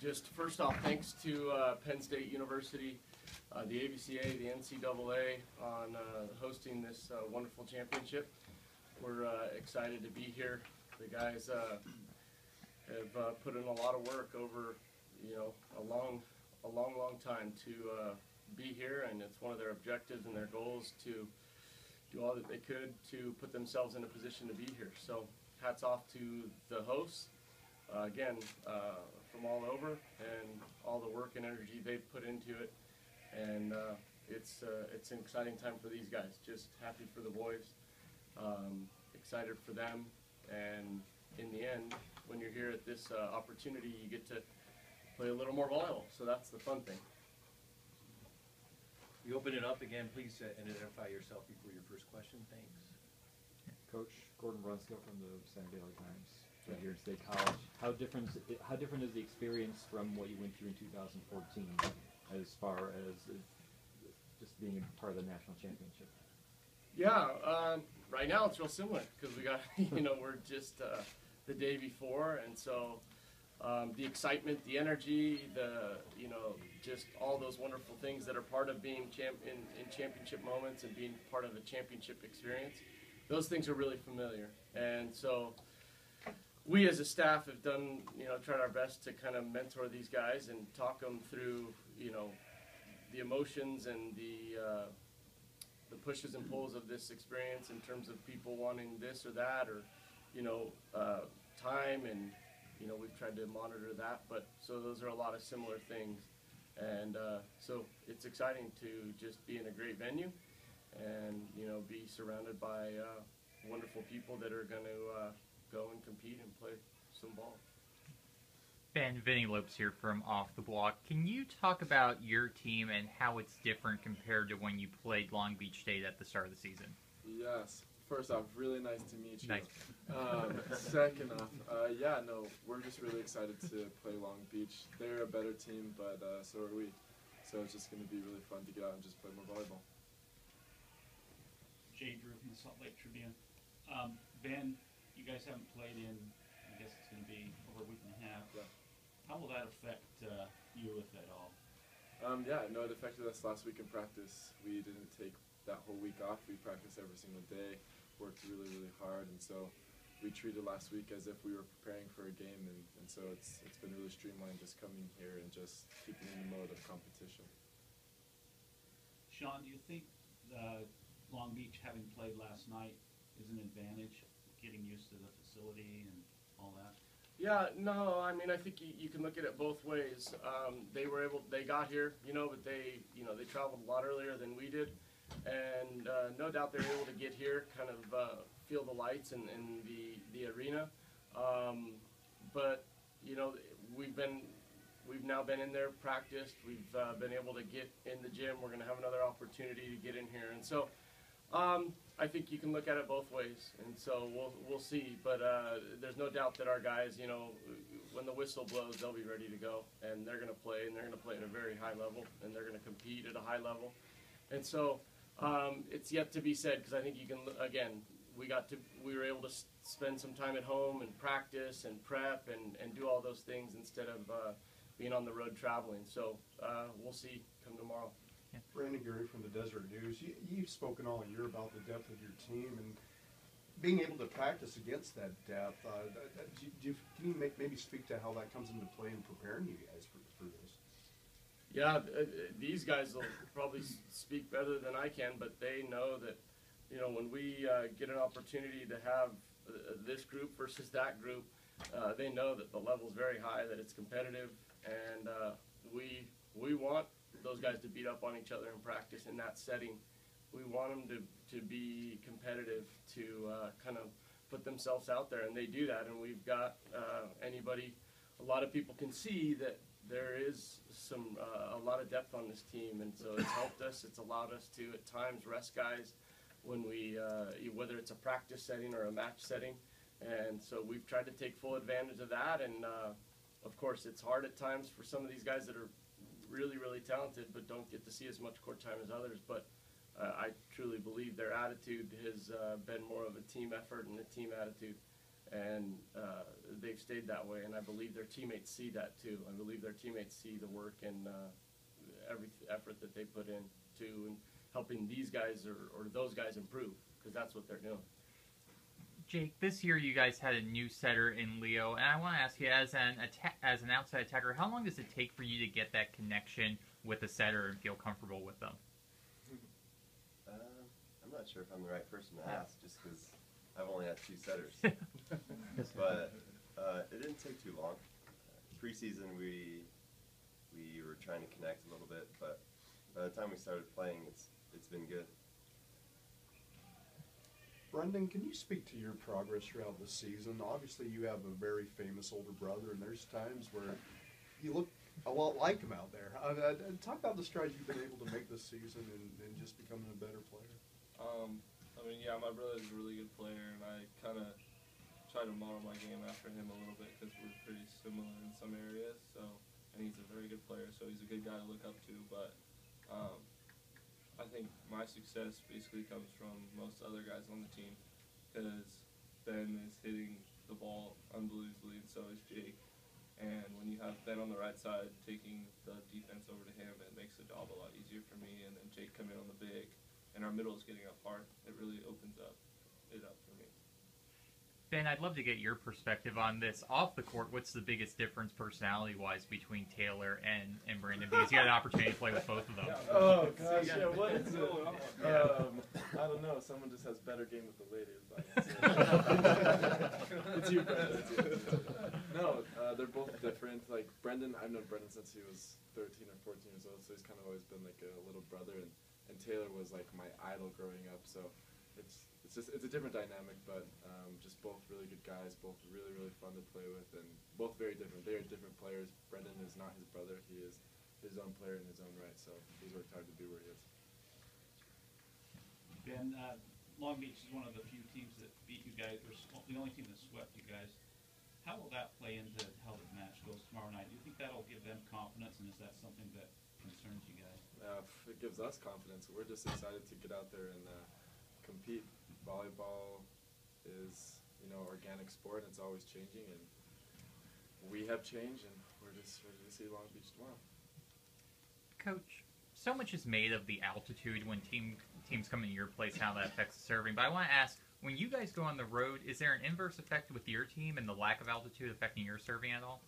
just first off, thanks to Penn State University, the ABCA, the NCAA on hosting this wonderful championship. We're excited to be here. The guys have put in a lot of work over, a long time to be here, and it's one of their objectives and their goals to do all that they could to put themselves in a position to be here. So hats off to the hosts, again, from all over, and all the work and energy they've put into it. And it's an exciting time for these guys. Just happy for the boys, excited for them, and in the end, when you're here at this opportunity, you get to play a little more volleyball. So that's the fun thing. We open it up again. Please identify yourself before your first question. Thanks. Coach Gordon Brunskill from the San Diego Times, right here at State College. How different is the experience from what you went through in 2014, as far as just being a part of the national championship? Yeah, right now it's real similar because we got, we're just the day before, and so the excitement, the energy, just all those wonderful things that are part of being in championship moments and being part of the championship experience, those things are really familiar. And so we as a staff have done, tried our best to kind of mentor these guys and talk them through, the emotions and the pushes and pulls of this experience in terms of people wanting this or that, or, time, and, we've tried to monitor that. But so those are a lot of similar things. And so it's exciting to just be in a great venue and, be surrounded by wonderful people that are going to go and compete and play some ball. Ben, Vinny Lopes here from Off the Block. Can you talk about your team and how it's different compared to when you played Long Beach State at the start of the season? Yes. First off, really nice to meet you. Nice. Second off, we're just really excited to play Long Beach. They're a better team, but so are we. So it's just going to be really fun to get out and just play more volleyball. Jay Drew from the Salt Lake Tribune. Ben, you guys haven't played in, I guess it's going to be over a week and a half. Yeah. How will that affect you, if at all? It affected us last week in practice. We didn't take that whole week off. We practiced every single day, worked really, really hard, and so we treated last week as if we were preparing for a game, and so it's been really streamlined just coming here and just keeping in the mode of competition. Sean, do you think Long Beach, having played last night, is an advantage, getting used to the facility and all that? Yeah, no, I think you can look at it both ways. They got here, but they traveled a lot earlier than we did. And no doubt they were able to get here, kind of feel the lights in the arena. But we've now been in there, practiced. We've been able to get in the gym. We're going to have another opportunity to get in here, and so I think you can look at it both ways. And so we'll see. But there's no doubt that our guys, when the whistle blows, they'll be ready to go, and they're going to play, and they're going to play at a very high level, and they're going to compete at a high level, and so. It's yet to be said, because I think you can, again, we were able to spend some time at home and practice and prep and do all those things instead of being on the road traveling. So we'll see come tomorrow. Yeah. Brandon Gary from the Desert News. You've spoken all year about the depth of your team and being able to practice against that depth. Can you maybe speak to how that comes into play in preparing you guys for this? Yeah, these guys will probably speak better than I can, but they know that, when we get an opportunity to have this group versus that group, they know that the level's very high, that it's competitive, and we want those guys to beat up on each other in practice in that setting. We want them to be competitive, to kind of put themselves out there, and they do that. And we've got a lot of people can see that there is a lot of depth on this team, and so it's helped us. It's allowed us to at times rest guys when we whether it's a practice setting or a match setting, and so we've tried to take full advantage of that. And of course, it's hard at times for some of these guys that are really, really talented but don't get to see as much court time as others. But I truly believe their attitude has been more of a team effort and a team attitude, and they've stayed that way. And I believe their teammates see that too. I believe their teammates see the work and every effort that they put in to helping these guys or those guys improve, because that's what they're doing. Jake, this year you guys had a new setter in Leo, and I want to ask you, as an outside attacker, how long does it take for you to get that connection with the setter and feel comfortable with them? I'm not sure if I'm the right person to ask, just because I've only had 2 setters. But it didn't take too long. Preseason, we were trying to connect a little bit, but by the time we started playing, it's been good. Brendan, can you speak to your progress throughout the season? Obviously, you have a very famous older brother, and there's times where you look a lot like him out there. Talk about the strides you've been able to make this season and just becoming a better player. I mean, yeah, my brother's a really good player, and I kind of try to model my game after him a little bit because we're pretty similar in some areas. So, and he's a very good player, so he's a good guy to look up to. But I think my success basically comes from most other guys on the team, because Ben is hitting the ball unbelievably, and so is Jake. And when you have Ben on the right side taking the defense over to him, it makes the job a lot easier for me. And then Jake coming on the big, and our middle is getting up hard. It really opens up for me. Ben, I'd love to get your perspective on this. Off the court, what's the biggest difference personality-wise between Taylor and Brandon? Because you had an opportunity to play with both of them. Oh gosh, yeah. What is it? I don't know. Someone just has better game with the ladies. It's you, Brendan. It's you. No, they're both different. Like Brendan, I've known Brendan since he was 13 or 14 years old, so he's kind of always been like a little brother. And Taylor was like my idol growing up. So it's a different dynamic, but just both really good guys, both really fun to play with, and both very different. They are different players. Brendan is not his brother; he is his own player in his own right. So he's worked hard to be where he is. Ben, Long Beach is one of the few teams that beat you guys, or the only team that swept you guys. How will that play into how the match goes tomorrow night? Do you think that'll give them confidence, and is that something that concerns you guys? It gives us confidence. We're just excited to get out there and compete. Volleyball is, organic sport, and it's always changing, and we have changed, and we're just ready to see Long Beach tomorrow. Coach, so much is made of the altitude when teams come into your place, how that affects the serving. But I want to ask, when you guys go on the road, is there an inverse effect with your team and the lack of altitude affecting your serving at all?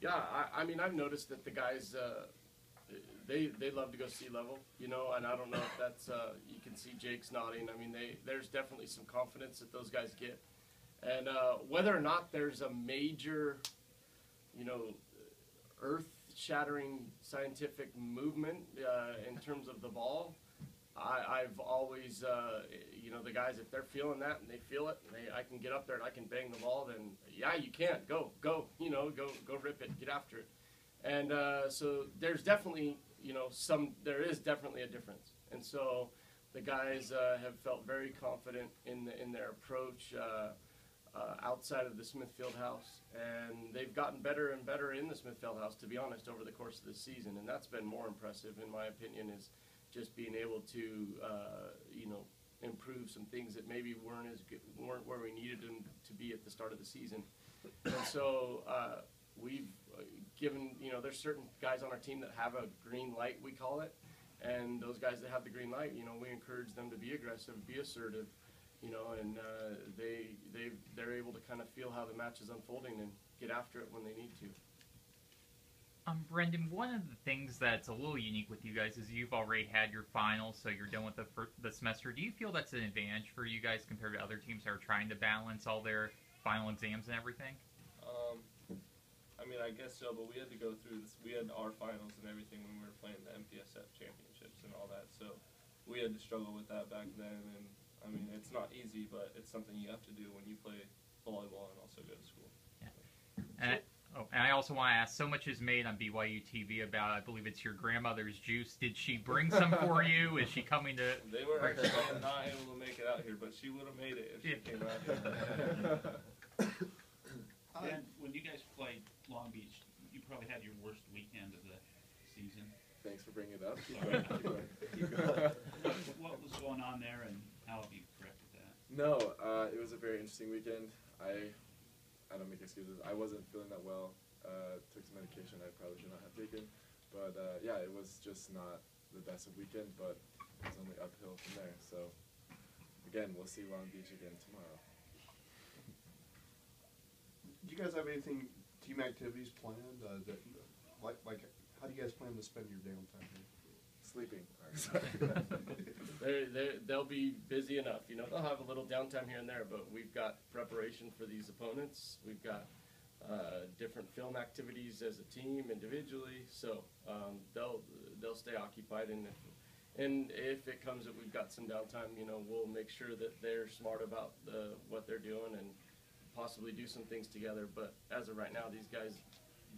Yeah, I mean, I've noticed that the guys, they love to go sea level, and I don't know if that's, you can see Jake's nodding. I mean, there's definitely some confidence that those guys get. And whether or not there's a major, earth-shattering scientific movement in terms of the ball, I've always, the guys, if they're feeling that and they feel it, and I can get up there and I can bang the ball, then yeah, you can. Go, go rip it, get after it. And so there's definitely, there is definitely a difference. And so the guys have felt very confident in their approach outside of the Smithfield House. And they've gotten better and better in the Smithfield House, to be honest, over the course of the season. And that's been more impressive, in my opinion, is just being able to, improve some things that maybe weren't where we needed them to be at the start of the season. And so we've given, there's certain guys on our team that have a green light, we call it, and those guys that have the green light, we encourage them to be aggressive, be assertive, and they're able to kind of feel how the match is unfolding and get after it when they need to. Brendan, one of the things that's a little unique with you guys is you've already had your finals, so you're done with the semester. Do you feel that's an advantage for you guys compared to other teams that are trying to balance all their final exams and everything? I mean, I guess so, but we had to go through this. We had our finals and everything when we were playing the MPSF championships and all that, so we had to struggle with that back then. And I mean, it's not easy, but it's something you have to do when you play volleyball and also go to school. Yeah. And I also want to ask, so much is made on BYU TV about, I believe it's your grandmother's juice. Did she bring some for you? Is she coming to... They were actually not able to make it out here, but she would have made it if she came out here. And when you guys played Long Beach, you probably had your worst weekend of the season. Thanks for bringing it up. What was going on there, and how have you corrected that? No, it was a very interesting weekend. I don't make excuses. I wasn't feeling that well. Took some medication I probably should not have taken. But yeah, it was just not the best of weekend, but it was only uphill from there. So again, we'll see Long Beach again tomorrow. Do you guys have anything, team activities planned? Like, how do you guys plan to spend your downtime here? Sleeping. They'll be busy enough. You know, they'll have a little downtime here and there, but we've got preparation for these opponents. We've got different film activities as a team, individually. So they'll stay occupied, and if it comes that we've got some downtime, you know, we'll make sure that they're smart about what they're doing and possibly do some things together. But as of right now, these guys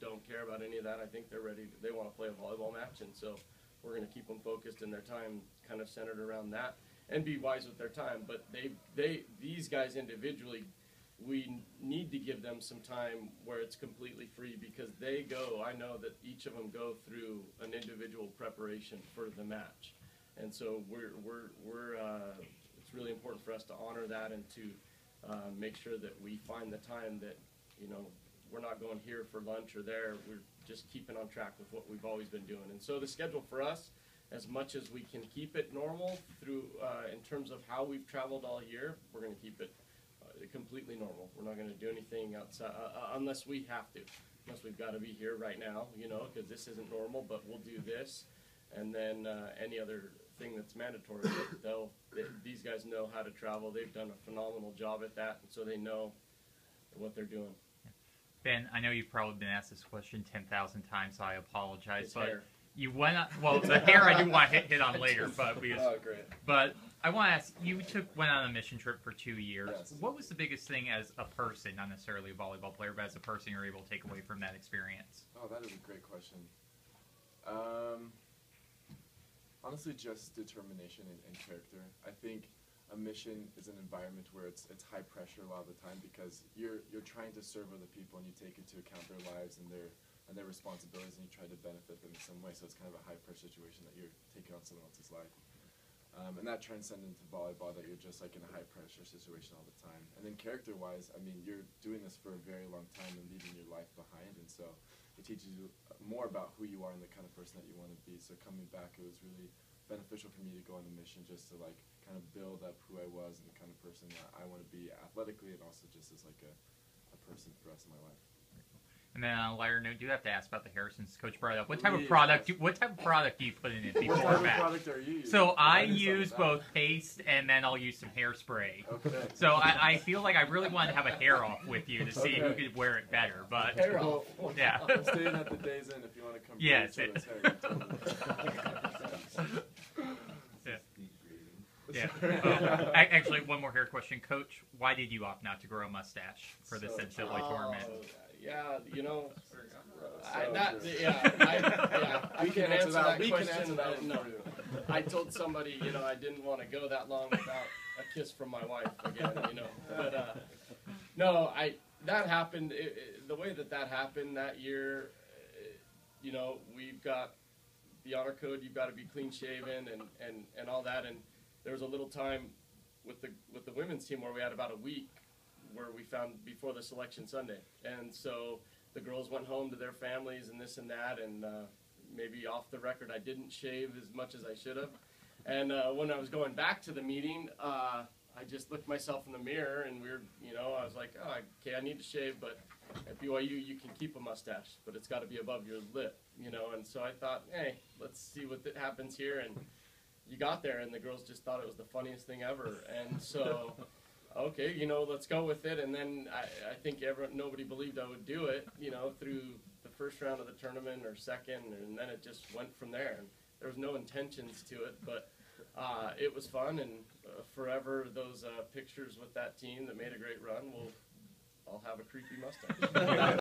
don't care about any of that. I think they're ready. They want to play a volleyball match, and so we're going to keep them focused and their time kind of centered around that, and be wise with their time. But these guys individually, we need to give them some time where it's completely free, because they go. I know that each of them go through an individual preparation for the match, and so it's really important for us to honor that and to make sure that we find the time that, you know, we're not going here for lunch or there. We're just keeping on track with what we've always been doing. And so the schedule for us, as much as we can keep it normal through in terms of how we've traveled all year, we're going to keep it completely normal. We're not going to do anything outside unless we have to, unless we've got to be here right now, you know, because this isn't normal. But we'll do this, and then any other thing that's mandatory. These guys know how to travel. They've done a phenomenal job at that, and so they know what they're doing. Ben, I know you've probably been asked this question 10,000 times, so I apologize. It's but hair. You went on, well, the hair I do want to hit on later, but Great. But I want to ask, you went on a mission trip for 2 years. Yes. What was the biggest thing as a person, not necessarily a volleyball player, but as a person you're able to take away from that experience? Oh, that is a great question. Honestly, just determination and character. I think a mission is an environment where it's high pressure a lot of the time, because you're trying to serve other people, and you take into account their lives and their responsibilities, and you try to benefit them in some way. So it's kind of a high pressure situation that you're taking on someone else's life. And that transcends into volleyball, that you're just like in a high pressure situation all the time. And then character wise, I mean, you're doing this for a very long time and leaving your life behind, and so it teaches you more about who you are and the kind of person that you want to be. So coming back, it was really beneficial for me to go on a mission, just to like kind of build up who I was and the kind of person that I want to be athletically, and also just as like a person for the rest of my life. And then on a lighter note, do have to ask about the Harrisons. Coach brought up. What type of product do you put in it before What type match? of product are you using? So I use both paste, and then I'll use some hairspray. Okay. So I feel like I really want to have a hair off with you to see who could wear it better. But Hair off. yeah. I'm staying at the Days Inn if you want to come. Yes, each other's hair. Yeah. Oh, actually, one more hair question, Coach. Why did you opt not to grow a mustache for this NCAA tournament? Yeah, you know, We can answer that. We can question. answer that one No, for you. I told somebody, you know, I didn't want to go that long without a kiss from my wife again, you know. But no, that happened. The way that happened that year, you know, we've got the honor code. You've got to be clean shaven and all that. And there was a little time with the women's team where we had about a week where we found before the selection Sunday, and so the girls went home to their families and this and that, and maybe off the record I didn't shave as much as I should have. And when I was going back to the meeting, I just looked myself in the mirror, and I was like, oh, okay, I need to shave, but at BYU you can keep a mustache, but it's got to be above your lip, you know. And so I thought, hey, let's see what happens here. And you got there, and the girls just thought it was the funniest thing ever. And so, okay, you know, let's go with it. And then I think nobody believed I would do it, you know, through the first round of the tournament or second, and then it just went from there. And there was no intentions to it, but it was fun, and forever those pictures with that team that made a great run, I'll have a creepy mustache.